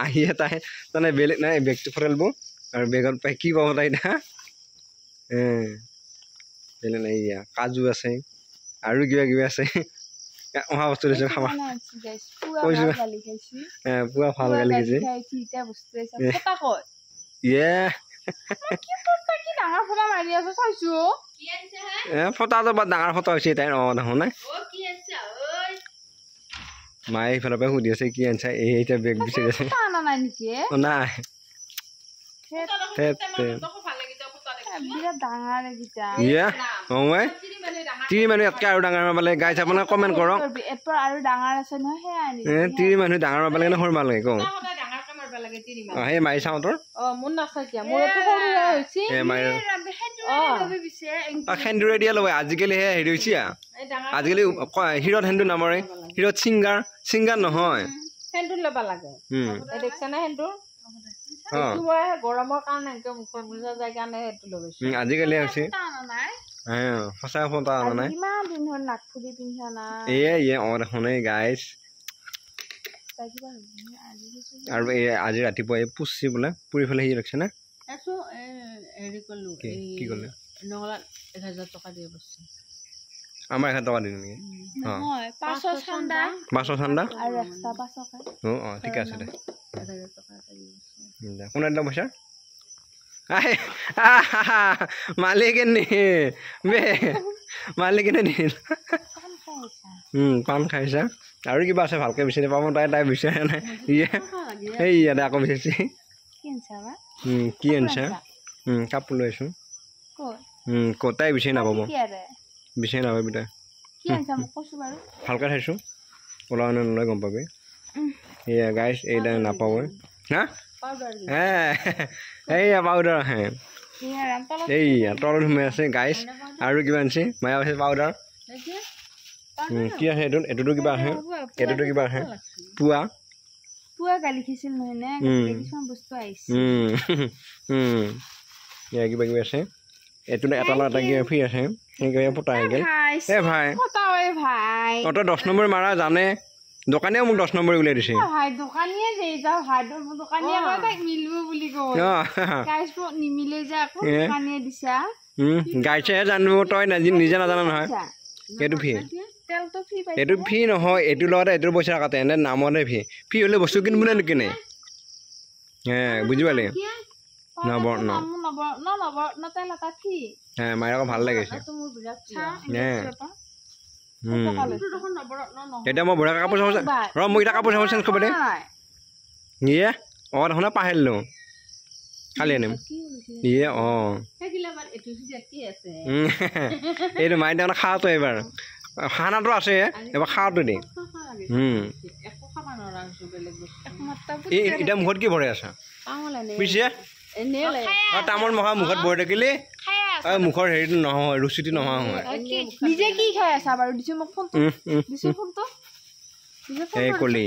আহি তাই মানে বেলেগ নাই বেগটো ফটালব আৰু বেগত পাই কি পাব তাই না বেলেগ নাই ইয়া কাজু আছে আৰু কিবা কিবি আছে অহা বস্তু দিছো খাবা কৈছো পুৱা ভাল গালি খাইছে ইয়ে ফটাটো বা ডাঙৰ ফটা হৈছে তাইৰ দেখোন নাই মায়ে এইফালৰ পৰা সুধি আছে কি আনছা এতিয়া বেগ বিচাৰি আছে নাই তিৰি মানুহ ইয়াতকে আৰু ডাঙৰ মাৰিব গাইছ আপোনাক কমেণ্ট কৰক তিৰি মানুহ ডাঙৰ মাৰিব লাগে নে সৰু মাৰিব লাগে কওঁ সেই মাৰি চাওঁ তোৰ সেন্দুৰে দিয়া ল'ব আজিকালি হে হেৰি হৈছে আজিকালি হিৰত সেন্দুৰ নামৰে হিৰত ছিংগাৰ নহয় আজিকালি হৈছে সঁচা ফটা নাই দেখোন গাইছ আৰু আজি ৰাতিপুৱা এই পুচি বোলে পুৰি ফালে সি ৰাখিছে না কি ক'লে আমাৰ 1000 টকা দিম নেকি পাঁচশ ঠাণ্ডা ঠিক আছে দে কোন দিলা পইচা মালিকে নি বে মালিকে নিল পাণ খাইছা আৰু কিবা আছে ভালকে বিচাৰি পাব তাই বিচাৰে নাই এই ইয়াতে আকৌ বিচাৰিছে কি আনিছা কাপোৰ লৈ আছো তাই বিচাৰি নাপাব তাই ভালকে খাইছো ওলোৱা নলয় গম পাবি এয়া গাইছ এইটা নাপাব হা এইয়া পাউডাৰ আহে এইয়া তলত সোমাই আছে গাইছ আৰু কিবা আনিছে মায়া আছে পাউডাৰ কি আহে এইটোতো কিবা আহে পুৱা গালি খাইছিল নহয় নে কিছুমান বস্তু আহিছে কিবা কিবি আছে এইটো এটা কিবা ফ্ৰী আছে ফুটা আহি গেল ভাই তই 10 নম্বৰ মাৰা জানে দোকানীয়ে মোক 10 নম্বৰ উলিয়াই দিছে গাইছেহে জানিব তই নিজে নাজানা নহয় এইটো ফ্ৰী নহয় এইটো লগতে এইটোৰ পইচা কাটে এনে নামতে ফ্ৰী হ'লে বস্তু কিনিব নে নিকিনে বুজি পালি মায়ে আকৌ ভাল লাগিছে এতিয়া মই বুঢ়া কাপোৰ চাব মই এতিয়া কাপোৰ চাব চেঞ্জ কৰিব দে ইয়ে দেখোন পাহৰিলো কালি আনিম ইয়ে এইটো মায়ে তাৰমানে খাওঁতো এইবাৰ খানাটো আছে এবাৰ খাওঁতো দে এতিয়া মুখত কি ভৰাই আছা পিছে তামোল মখা মুখত ভৰাই থাকিলে মুখৰ হেৰিটো নহয় ৰুচিটো নহয় এই কলি